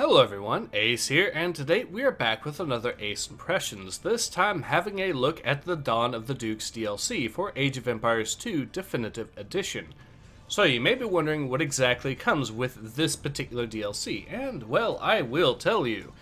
Hello everyone, Ace here, and today we are back with another Ace Impressions, this time having a look at the Dawn of the Dukes DLC for Age of Empires 2 Definitive Edition. So you may be wondering what exactly comes with this particular DLC, and well, I will tell you.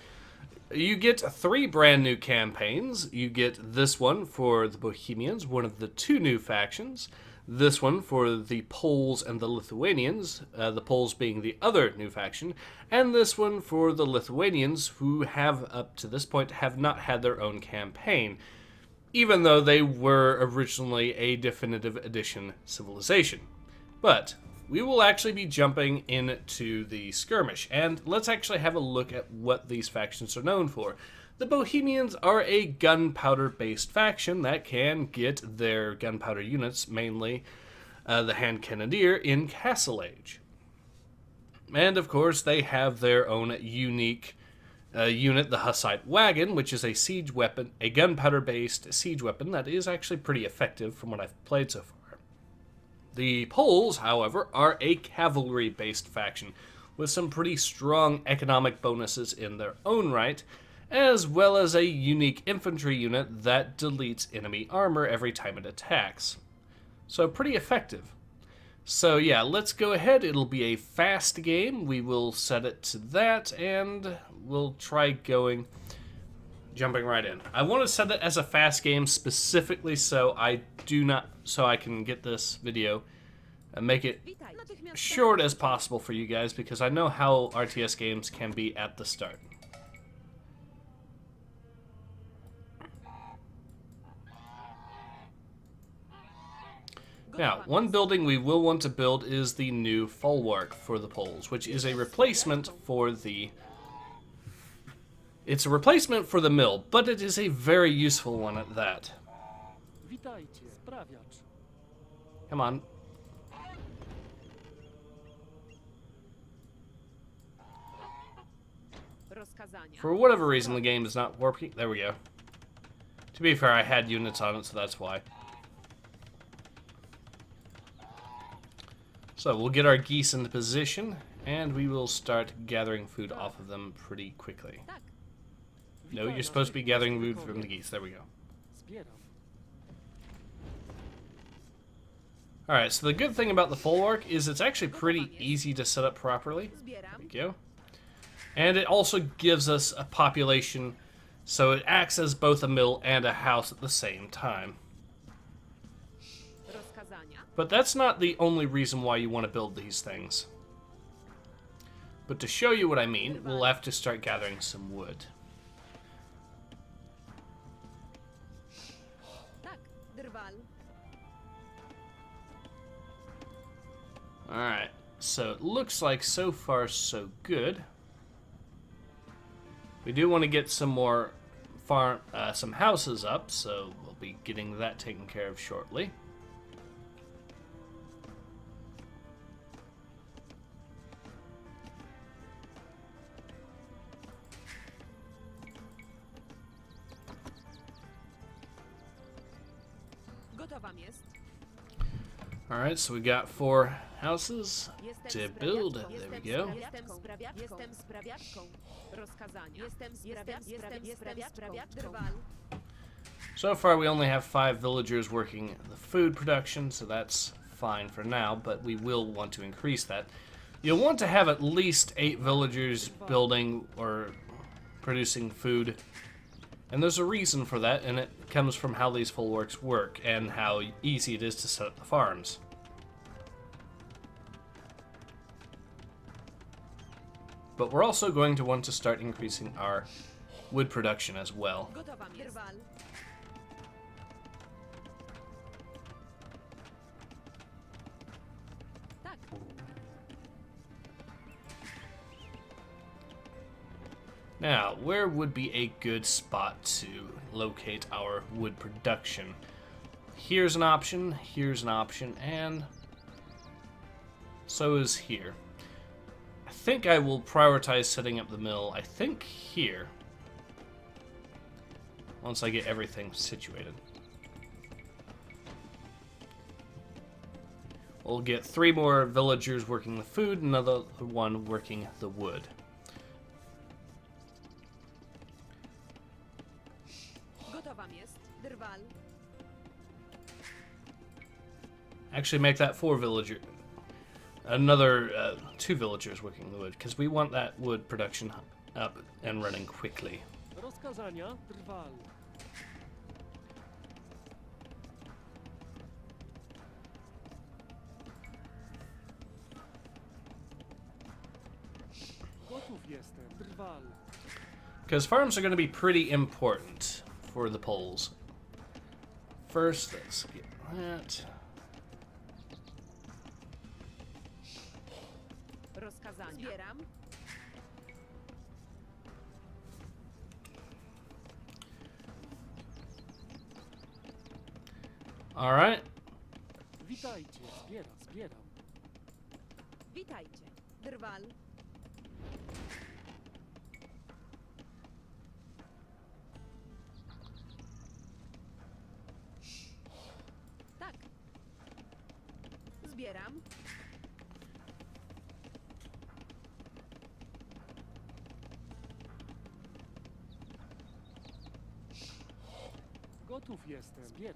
You get 3 brand new campaigns. You get this one for the Bohemians, one of the 2 new factions. This one for the Poles and the Lithuanians, the Poles being the other new faction. And this one for the Lithuanians, who have, up to this point, have not had their own campaign, even though they were originally a Definitive Edition civilization. But we will actually be jumping into the skirmish, and let's actually have a look at what these factions are known for. The Bohemians are a gunpowder-based faction that can get their gunpowder units, mainly the Hand Cannoneer, in Castle Age. And of course, they have their own unique unit, the Hussite Wagon, which is a siege weapon, a gunpowder-based siege weapon that is actually pretty effective from what I've played so far. The Poles, however, are a cavalry-based faction with some pretty strong economic bonuses in their own right, as well as a unique infantry unit that deletes enemy armor every time it attacks. So pretty effective. So yeah, let's go ahead. It'll be a fast game. We will set it to that, and we'll try jumping right in. I want to set it as a fast game specifically so I can get this video and make it short as possible for you guys, because I know how RTS games can be at the start. Now, one building we will want to build is the new folwark for the Poles, which is a replacement for the... It's a replacement for the mill, but it is a very useful one at that. Come on. For whatever reason, the game is not working. There we go. To be fair, I had units on it, so that's why. So we'll get our geese into position, and we will start gathering food off of them pretty quickly. No, you're supposed to be gathering food from the geese. There we go. Alright, so the good thing about the folwark is it's actually pretty easy to set up properly. There we go. And it also gives us a population, so it acts as both a mill and a house at the same time. But that's not the only reason why you want to build these things. But to show you what I mean, we'll have to start gathering some wood. Alright, so it looks like so far so good. We do want to get some more some houses up, so we'll be getting that taken care of shortly. Alright, so we got 4 houses to build. There we go. So far we only have 5 villagers working the food production, so that's fine for now, but we will want to increase that. You'll want to have at least 8 villagers building or producing food. And there's a reason for that, and it comes from how these folwarks work and how easy it is to set up the farms. But we're also going to want to start increasing our wood production as well. Now, where would be a good spot to locate our wood production? Here's an option, and so is here. I think I will prioritize setting up the mill, I think here, once I get everything situated. We'll get 3 more villagers working the food, another one working the wood. Drwal. Actually, make that 4 villager. Another 2 villagers working the wood, because we want that wood production up and running quickly. Rozkazania Drwal. Gotów jestem. Drwal. Because farms are going to be pretty important for the polls. First, let's get that. Rozkazania. Zbieram. All right. Witajcie. Zbieram. Witajcie. Drwal. Tak. Zbieram. Gotów jestem. Zbieram.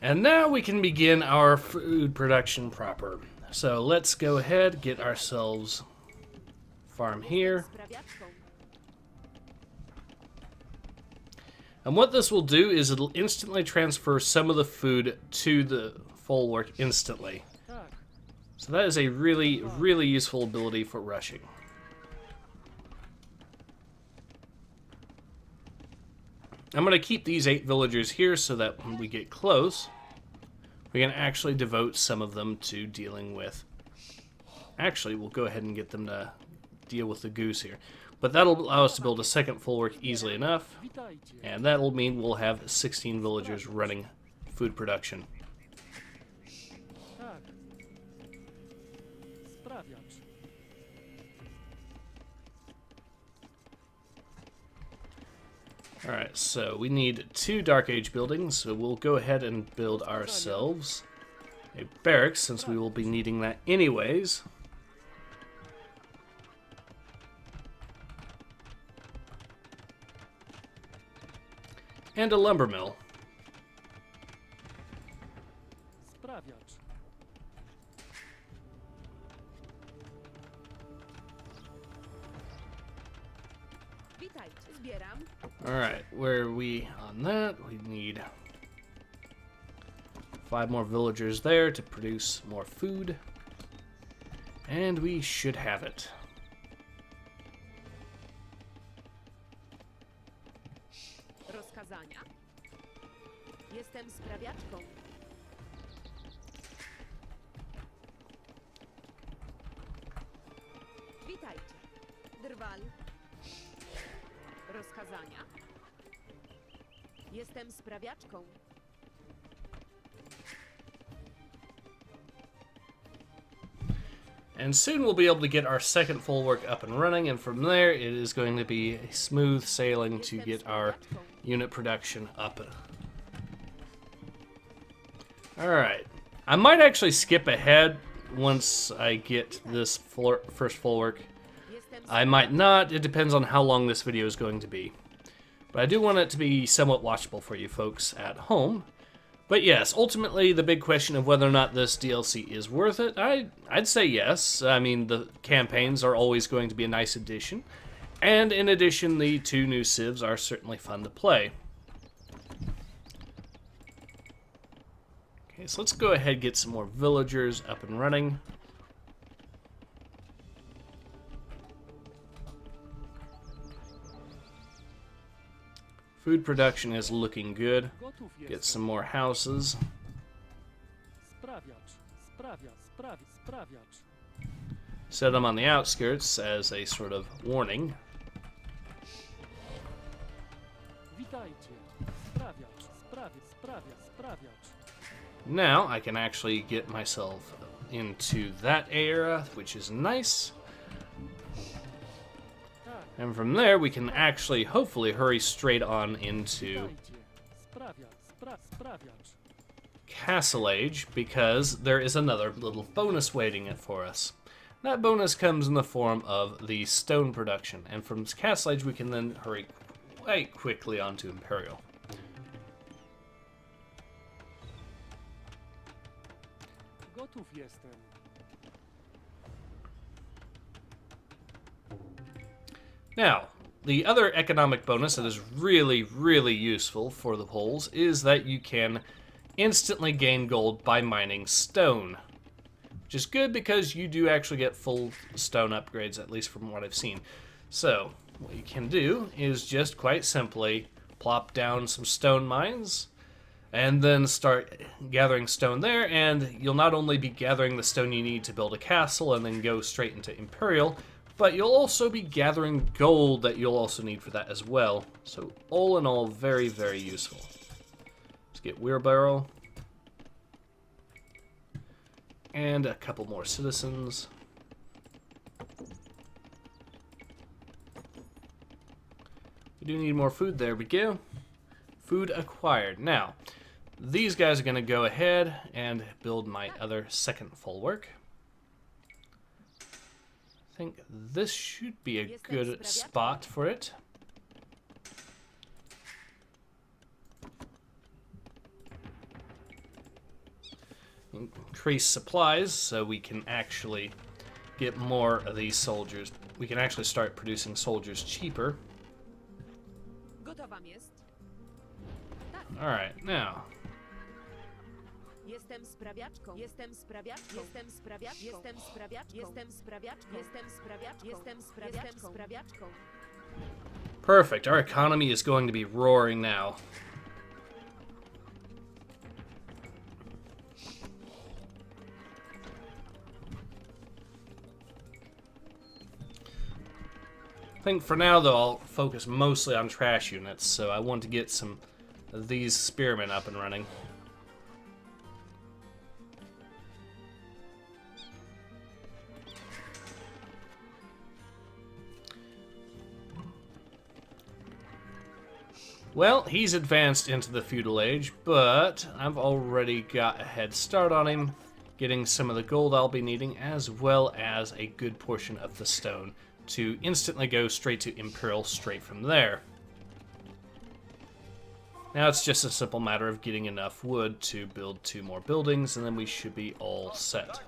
And now we can begin our food production proper. So let's go ahead, get ourselves farm here. Sprawiaczką. And what this will do is it'll instantly transfer some of the food to the folwark instantly. Tak. So that is a really, really useful ability for rushing. I'm going to keep these 8 villagers here so that when we get close, we can actually devote some of them to dealing with... Actually, we'll go ahead and get them to deal with the goose here. But that'll allow us to build a second folwark easily enough, Witajcie. and that'll mean we'll have 16 villagers running food production. Tak. Sprawiacz. Alright, so we need 2 Dark Age buildings, so we'll go ahead and build ourselves a barracks, since we will be needing that anyways. And a lumber mill. Sprawiacz. Witajcie. Zbieram. Alright, where are we on that? We need 5 more villagers there to produce more food. And we should have it. Rozkazania. Jestem sprawiaczką. Witajcie. Drwal. Rozkazania. Jestem sprawiaczką. And soon we'll be able to get our second folwark up and running, and from there it is going to be a smooth sailing to get our unit production up. Alright. I might actually skip ahead once I get this first folwark. Jestem I might not. It depends on how long this video is going to be. But I do want it to be somewhat watchable for you folks at home. But yes, ultimately the big question of whether or not this DLC is worth it, I'd say yes. I mean, the campaigns are always going to be a nice addition. And in addition, the 2 new civs are certainly fun to play. Okay, so let's go ahead and get some more villagers up and running. Food production is looking good. Gotów Get jestem. some more houses. Sprawiacz. Sprawiacz. Set them on the outskirts as a sort of warning. Witajcie. Sprawiacz. Now I can actually get myself into that area, which is nice. Tak. And from there we can actually hopefully hurry straight on into Witajcie. Sprawiacz. Castle Age, because there is another little bonus waiting for us. That bonus comes in the form of the stone production, and from Castle Age we can then hurry quite quickly onto Imperial. Gotów jestem. Now, the other economic bonus that is really, really useful for the Poles is that you can instantly gain gold by mining stone. Which is good because you do actually get full stone upgrades, at least from what I've seen. So, what you can do is just quite simply plop down some stone mines, and then start gathering stone there, and you'll not only be gathering the stone you need to build a castle and then go straight into Imperial, but you'll also be gathering gold that you'll also need for that as well. So all in all, very, very useful. Let's get wheelbarrow. And a couple more citizens. We do need more food, there we go. Food acquired. Now, these guys are going to go ahead and build my other second folwark. I think this should be a good spot for it. Increase supplies so we can actually get more of these soldiers. We can actually start producing soldiers cheaper. Gotowa jest. Alright, now. Jestem sprawiaczką. Jestem sprawiaczką. Jestem sprawiaczką. Jestem sprawiaczką. Jestem sprawiaczką. Jestem sprawiaczką. Jestem sprawiaczką. Jestem sprawiaczką. Perfect. Our economy is going to be roaring now. I think for now, though, I'll focus mostly on trash units, so I want to get some of these spearmen up and running. Well, he's advanced into the feudal age, but I've already got a head start on him, getting some of the gold I'll be needing, as well as a good portion of the stone, to instantly go straight to Imperial straight from there. Now it's just a simple matter of getting enough wood to build 2 more buildings, and then we should be all set.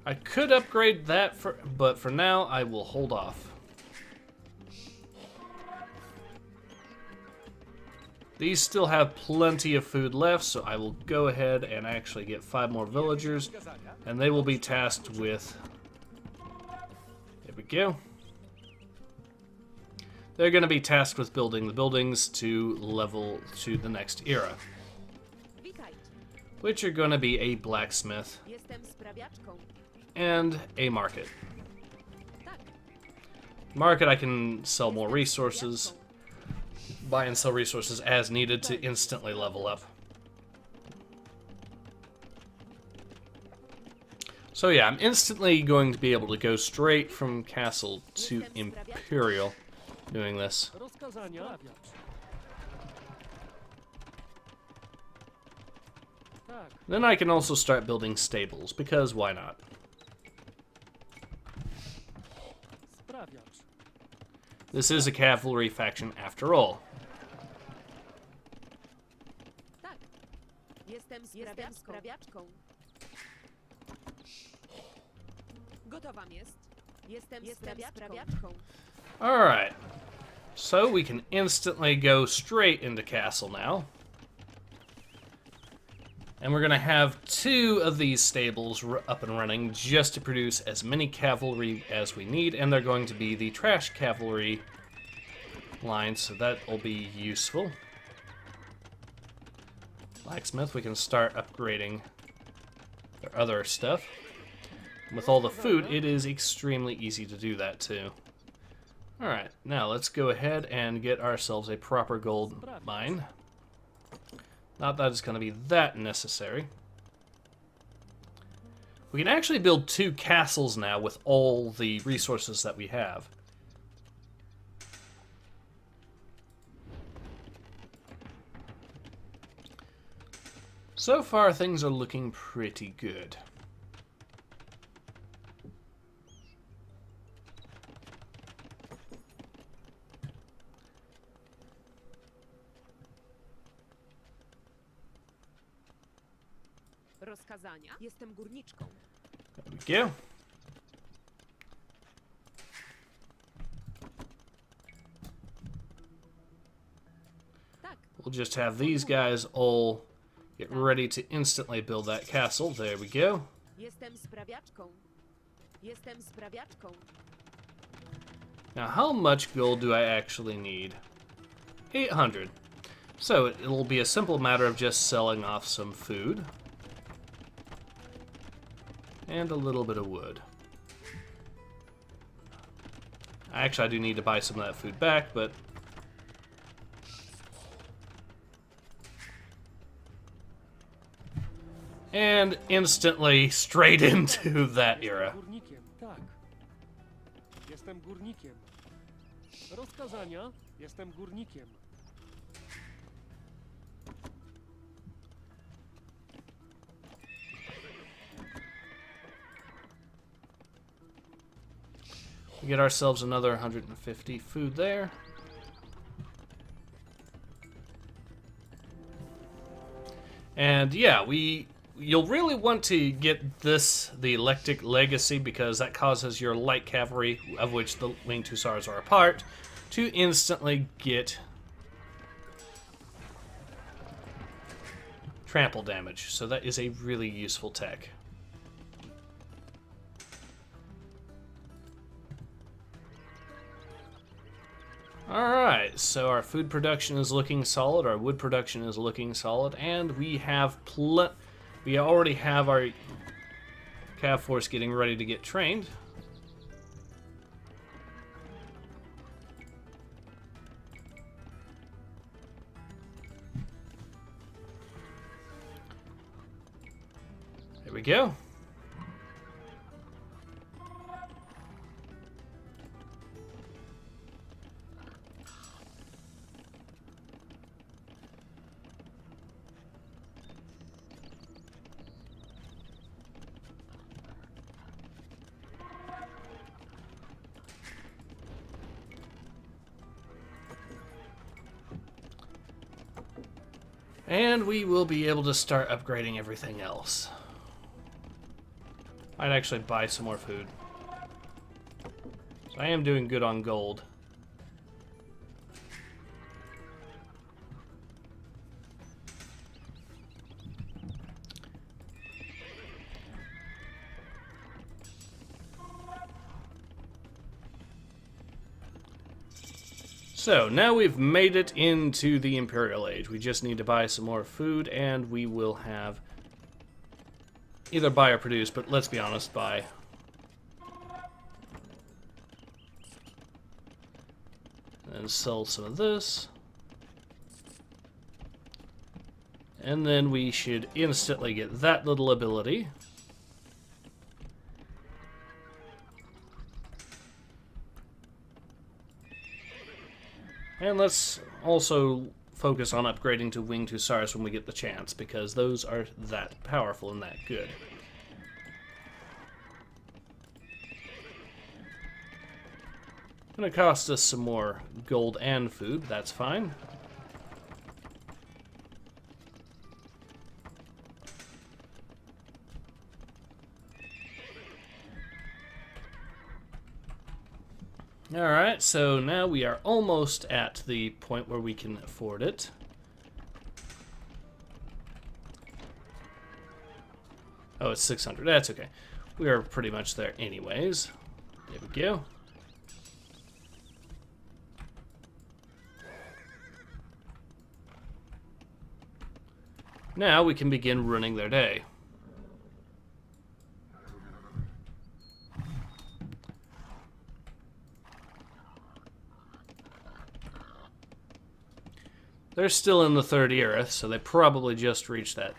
I could upgrade that, but for now I will hold off. These still have plenty of food left, so I will go ahead and actually get 5 more villagers, and they will be tasked with... There we go. They're going to be tasked with building the buildings to level to the next era, Witajcie. which are going to be a blacksmith Jestem sprawiaczką. and a market. Tak. Market, I can sell more resources, buy and sell resources as needed to instantly level up. So yeah, I'm instantly going to be able to go straight from castle to Imperial doing this. Rozkazania. Sprawiacz. Tak. Then I can also start building stables, because why not? Sprawiacz. This is a cavalry faction after all. Tak. Jestem sprawiaczką. Gotowa jest. Jestem sprawiaczką. Alright, so we can instantly go straight into castle now. And we're going to have 2 of these stables up and running just to produce as many cavalry as we need, and they're going to be the trash cavalry line, so that will be useful. Blacksmith, we can start upgrading their other stuff. With all the food, it is extremely easy to do that too. Alright, now let's go ahead and get ourselves a proper gold mine. Not that it's going to be that necessary. We can actually build 2 castles now with all the resources that we have. So far, things are looking pretty good. Rozkazania? Jestem górniczką. There we go. Tak. We'll just have these guys all get ready to instantly build that castle. There we go. Jestem sprawiaczką. Jestem sprawiaczką. Now, how much gold do I actually need? 800. So it'll be a simple matter of just selling off some food. And a little bit of wood. Actually, I do need to buy some of that food back, but... And instantly straight into that era. Górnikiem, tak. Jestem górnikiem. Rozkazania? Jestem górnikiem. We get ourselves another 150 food there. And yeah, you'll really want to get this, the Electric Legacy, because that causes your light cavalry, of which the winged hussars are a part, to instantly get trample damage. So that is a really useful tech. Alright, so our food production is looking solid, our wood production is looking solid, and we have we already have our cav force getting ready to get trained. There we go. And we will be able to start upgrading everything else. Might actually buy some more food. So I am doing good on gold. So, now we've made it into the Imperial Age. We just need to buy some more food, and we will have either buy or produce, but let's be honest, buy. And sell some of this. And then we should instantly get that little ability. And let's also focus on upgrading to winged hussars when we get the chance, because those are that powerful and that good. Gonna cost us some more gold and food, but that's fine. Alright, so now we are almost at the point where we can afford it. Oh, it's 600. That's okay. We are pretty much there anyways. There we go. Now we can begin running their day. They're still in the third era, so they probably just reached that.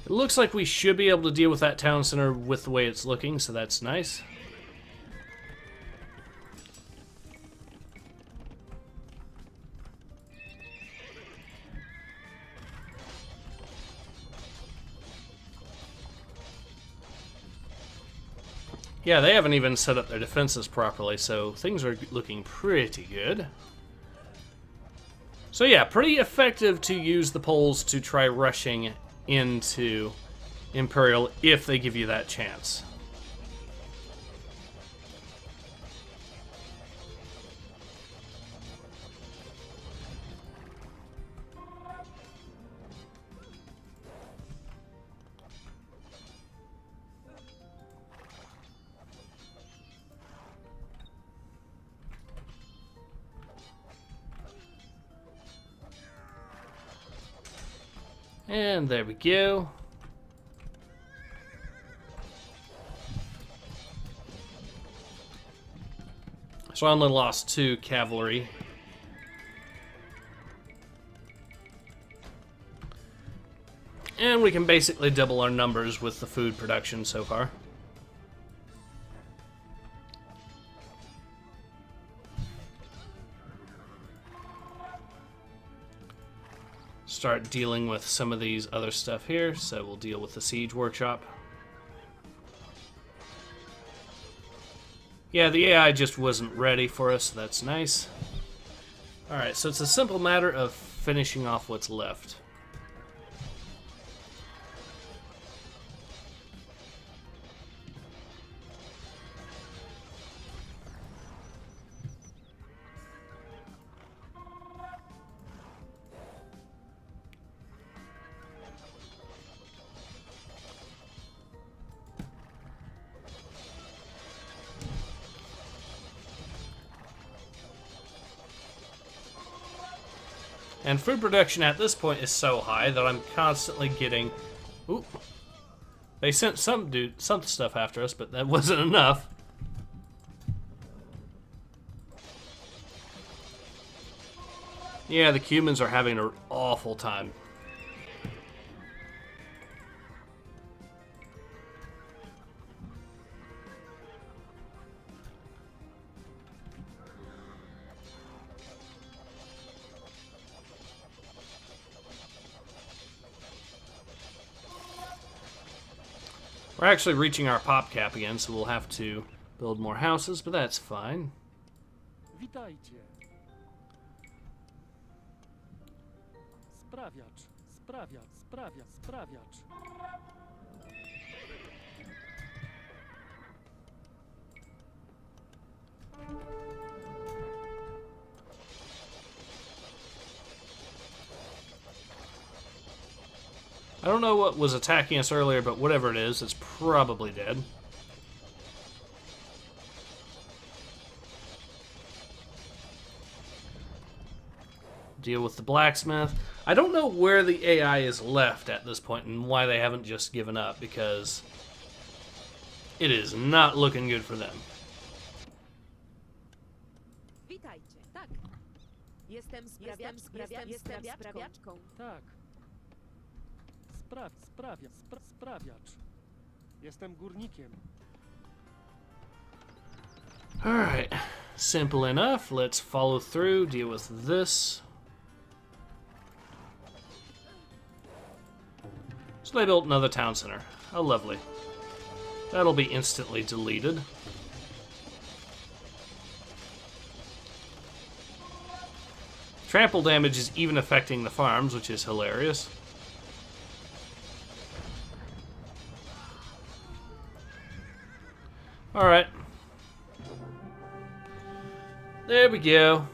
It looks like we should be able to deal with that town center with the way it's looking, so that's nice. Yeah, they haven't even set up their defenses properly, so things are looking pretty good. So yeah, pretty effective to use the poles to try rushing into Imperial if they give you that chance. And there we go. So I only lost 2 cavalry. And we can basically double our numbers with the food production so far. Start dealing with some of these other stuff here, so we'll deal with the siege workshop. Yeah, the AI just wasn't ready for us, so that's nice. Alright, so it's a simple matter of finishing off what's left. And food production at this point is so high that I'm constantly getting... Oop. They sent some stuff after us, but that wasn't enough. Yeah, the Cumans are having an awful time. We're actually reaching our pop cap again, so we'll have to build more houses, but that's fine. Witajcie. Sprawiacz. I don't know what was attacking us earlier, but whatever it is, it's probably dead. Deal with the blacksmith. I don't know where the AI is left at this point and why they haven't just given up, because it is not looking good for them. Witajcie. Tak. Jestem sprawiaczką. Tak. Sprawiacz. Jestem górnikiem. Alright. Simple enough. Let's follow through, deal with this. So they built another town center. How lovely. That'll be instantly deleted. Trample damage is even affecting the farms, which is hilarious. Alright. There we go.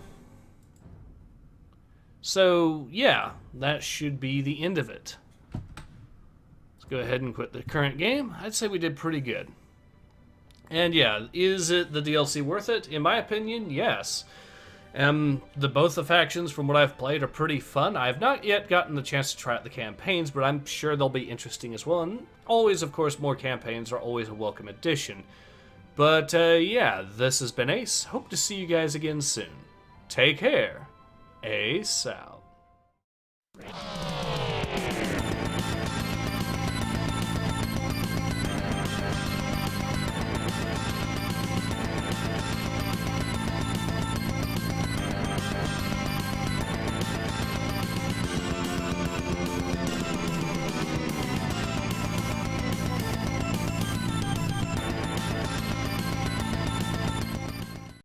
So, yeah, that should be the end of it. Let's go ahead and quit the current game. I'd say we did pretty good. And yeah, is it the DLC worth it? In my opinion, yes. Both the factions, from what I've played, are pretty fun. I've not yet gotten the chance to try out the campaigns, but I'm sure they'll be interesting as well. And always, of course, more campaigns are always a welcome addition. But yeah, this has been Ace. Hope to see you guys again soon. Take care. Ace out.